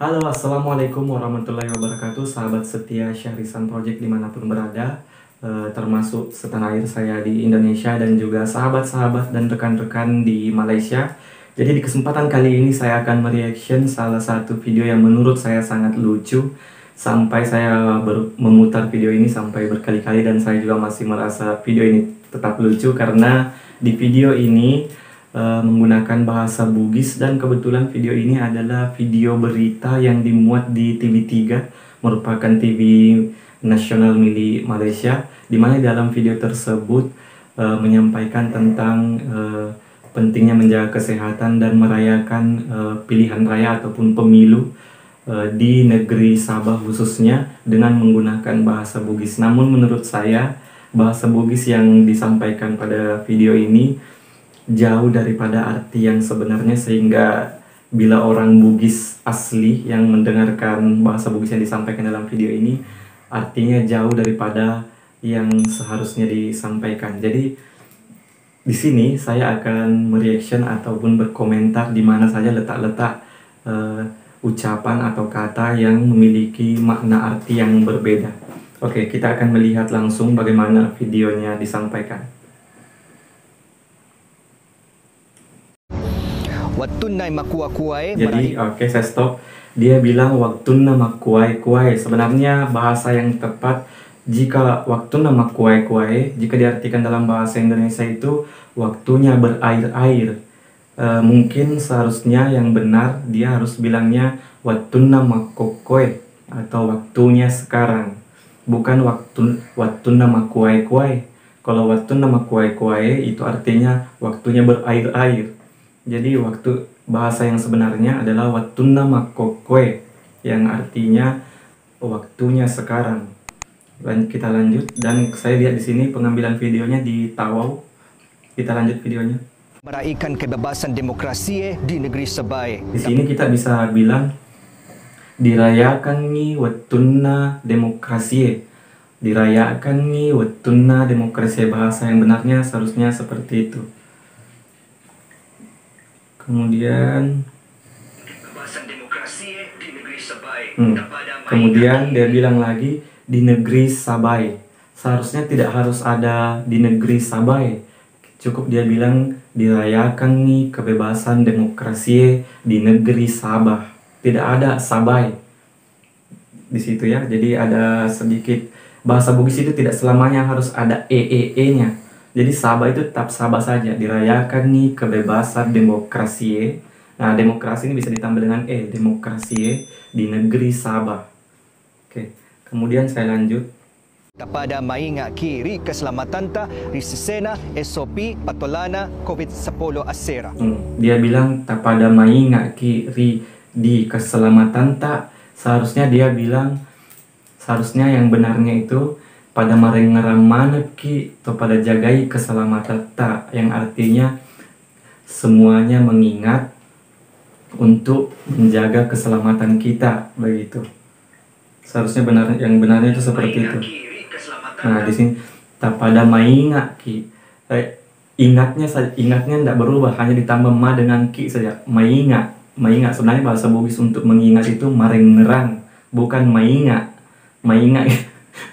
Halo, Assalamualaikum warahmatullahi wabarakatuh, sahabat setia Syahrisan Project dimanapun berada, termasuk setanah air saya di Indonesia dan juga sahabat-sahabat dan rekan-rekan di Malaysia. Jadi di kesempatan kali ini saya akan mereaction salah satu video yang menurut saya sangat lucu. Sampai saya memutar video ini sampai berkali-kali dan saya juga masih merasa video ini tetap lucu karena di video ini menggunakan bahasa Bugis dan kebetulan video ini adalah video berita yang dimuat di TV3, merupakan TV nasional milik Malaysia, di mana dalam video tersebut menyampaikan tentang pentingnya menjaga kesehatan dan merayakan pilihan raya ataupun pemilu di negeri Sabah khususnya dengan menggunakan bahasa Bugis. Namun menurut saya bahasa Bugis yang disampaikan pada video ini jauh daripada arti yang sebenarnya, sehingga bila orang Bugis asli yang mendengarkan bahasa Bugis yang disampaikan dalam video ini, artinya jauh daripada yang seharusnya disampaikan. Jadi di sini saya akan mereaction ataupun berkomentar di mana saja letak-letak ucapan atau kata yang memiliki makna arti yang berbeda. Oke, kita akan melihat langsung bagaimana videonya disampaikan. Watunay makuai-kuai. Jadi oke, saya stop. Dia bilang waktuna makuai-kuai. Sebenarnya bahasa yang tepat jika waktuna makuai-kuai, jika diartikan dalam bahasa Indonesia itu waktunya berair-air. Mungkin seharusnya yang benar dia harus bilangnya waktuna makokoi atau waktunya sekarang, bukan waktuna makuai-kuai. Kalau waktuna makuai-kuai itu artinya waktunya berair-air. Jadi bahasa yang sebenarnya adalah wattuna makokwe, yang artinya waktunya sekarang. Kita lanjut, dan saya lihat di sini pengambilan videonya di Tawau. Kita lanjut videonya. Meraihkan kebebasan demokrasi di negeri Sabah. Di sini kita bisa bilang dirayakan ni wattuna demokrasi. Dirayakan ni wattuna demokrasi. Bahasa yang benarnya seharusnya seperti itu. Kemudian kemudian dia bilang lagi di negeri Sabah. Seharusnya tidak harus ada di negeri Sabah. Cukup dia bilang dirayakan nih kebebasan demokrasi di negeri Sabah. Tidak ada Sabah di situ ya. Jadi ada sedikit bahasa Bugis itu tidak selamanya harus ada nya. Jadi Sabah itu tetap Sabah saja. Dirayakan nih kebebasan demokrasi. Nah, demokrasi ini bisa ditambah dengan demokrasi di negeri Sabah. Oke, kemudian saya lanjut. Tapada maingat kiri keselamatan ta risisena SOP patolana COVID-10 asera. Dia bilang tapada maingat kiri di keselamatan ta. Seharusnya dia bilang, seharusnya yang benarnya itu pada marengeram maneki atau pada jagai keselamatan tak, yang artinya semuanya mengingat untuk menjaga keselamatan kita, begitu. Seharusnya yang benarnya itu seperti itu. Nah, di sini tak pada maingat ki, ingatnya tidak berubah, hanya ditambah ma dengan ki saja. Maingat sebenarnya bahasa Bugis untuk mengingat itu marengerang, bukan maingat.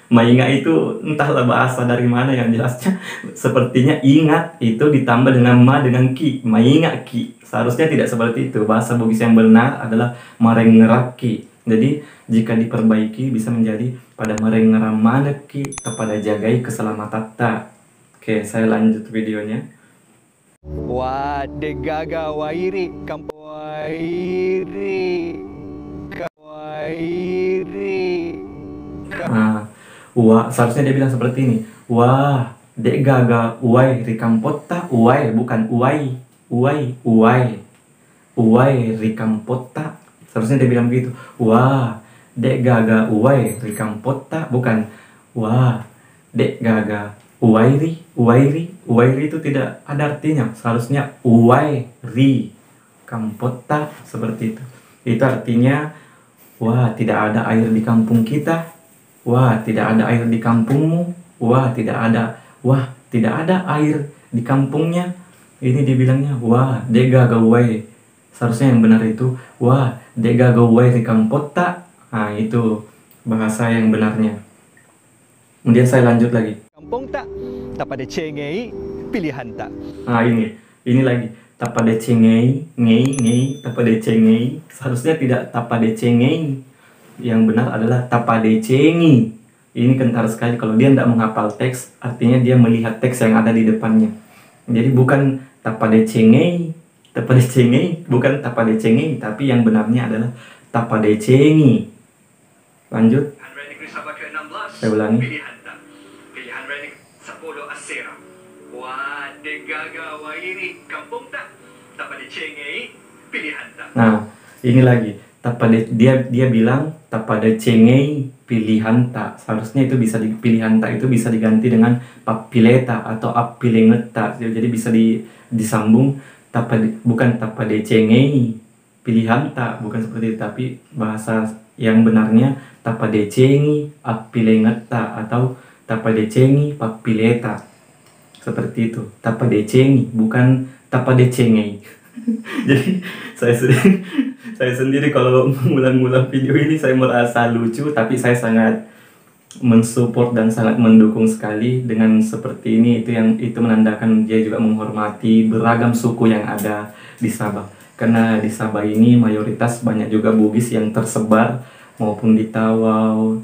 Maingat itu entahlah bahasa dari mana, yang jelasnya sepertinya ingat itu ditambah dengan ma dengan ki, maingat ki. Seharusnya tidak seperti itu. Bahasa Bugis yang benar adalah marengerak ki. Jadi jika diperbaiki bisa menjadi pada marengeram maneki kepada jagai keselamatan ta. Oke, saya lanjut videonya. Wah, degaga wairi kampoiri. Seharusnya dia bilang seperti ini. Wah, dek gaga uai rikampota, uai bukan uai. Uai rikampota. Seharusnya dia bilang begitu. Wah, dek gaga uai rikampota, bukan wah, dek gaga uairi. Uairi itu tidak ada artinya. Seharusnya uai ri kampota, seperti itu. Itu artinya wah, tidak ada air di kampung kita. Wah, tidak ada air di kampungmu. Wah, tidak ada air di kampungnya. Ini dibilangnya wah, dega gawai. Seharusnya yang benar itu wah dega gawai rikampota. Nah, itu bahasa yang benarnya. Kemudian saya lanjut lagi. Kampung tak pada cengei pilihan tak. Nah, ini lagi. Tapada cengei, ngei, tapada cengei. Seharusnya tidak tapada cengei. Yang benar adalah tapada cengi. Ini kental sekali. Kalau dia tidak menghafal teks, artinya dia melihat teks yang ada di depannya. Jadi bukan tapada cengei, bukan tapada cengei, tapi yang benarnya adalah tapada cengi. Lanjut. Saya ulangi. Pilihan Renik 10 Asera. Wah, degagawa ini kampung tak pada cengei pilihan tak. Nah, ini lagi. Dia bilang tapada cengei pilihan tak. Seharusnya itu bisa pilihan tak itu bisa diganti dengan papileta atau apilengeta. Jadi bisa disambung bukan tapada cengei pilihan tak, bukan seperti itu, tapi bahasa yang benarnya tapada cengi apilengeta atau tapada cengi papileta. Seperti itu, tapada cengi bukan tapada cengei. Jadi saya sendiri kalau mengulang-ulang video ini saya merasa lucu, tapi saya sangat mensupport dan sangat mendukung sekali dengan seperti ini. Itu menandakan dia juga menghormati beragam suku yang ada di Sabah. Karena di Sabah ini mayoritas banyak juga Bugis yang tersebar, maupun di Tawau,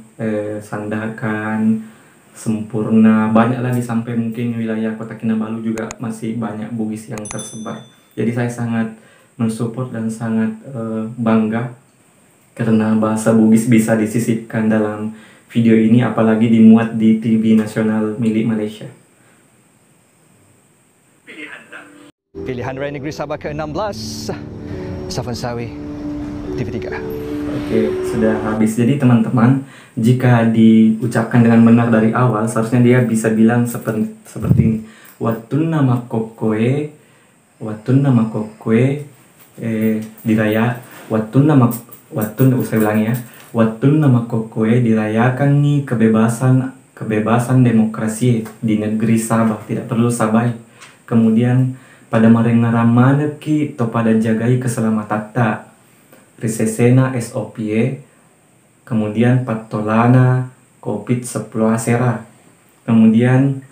Sandakan, Sempurna, banyak lagi sampai mungkin wilayah Kota Kinabalu juga masih banyak Bugis yang tersebar. Jadi saya sangat mensupport dan sangat bangga karena bahasa Bugis bisa disisipkan dalam video ini, apalagi dimuat di TV nasional milik Malaysia. Pilihan Raya Negeri Sabah ke-16, Safwan Sawi, TV3. Oke, sudah habis. Jadi teman-teman, jika diucapkan dengan benar dari awal, seharusnya dia bisa bilang seperti ini. Watun nama kokoe diraya. Saya ulangi ya. Watun nama kokoe dirayakan nih kebebasan demokrasi di negeri Sabah. Tidak perlu Sabah. Kemudian pada marengaramana ki to pada jagai keselamatan tak. Risesena SOPE, kemudian Patolana COVID-10 Asera, kemudian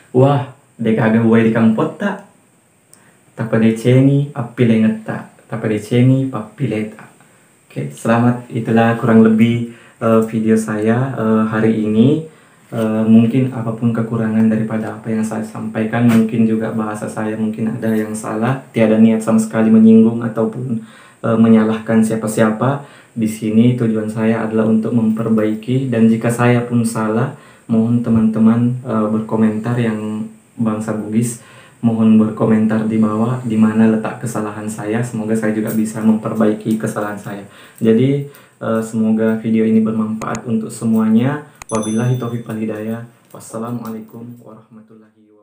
wah dekaga wai di kampota tapadeceni apilengeta tapadeceni papileta. Oke, selamat. Itulah kurang lebih video saya hari ini. Mungkin apapun kekurangan daripada apa yang saya sampaikan, mungkin juga bahasa saya mungkin ada yang salah, tiada niat sama sekali menyinggung ataupun menyalahkan siapa-siapa. Di sini tujuan saya adalah untuk memperbaiki, dan jika saya pun salah, mohon teman-teman berkomentar yang bangsa Bugis, mohon berkomentar di bawah di mana letak kesalahan saya. Semoga saya juga bisa memperbaiki kesalahan saya. Jadi semoga video ini bermanfaat untuk semuanya. Wabillahi taufiq wal hidayah. Wassalamualaikum warahmatullahi wabarakatuh.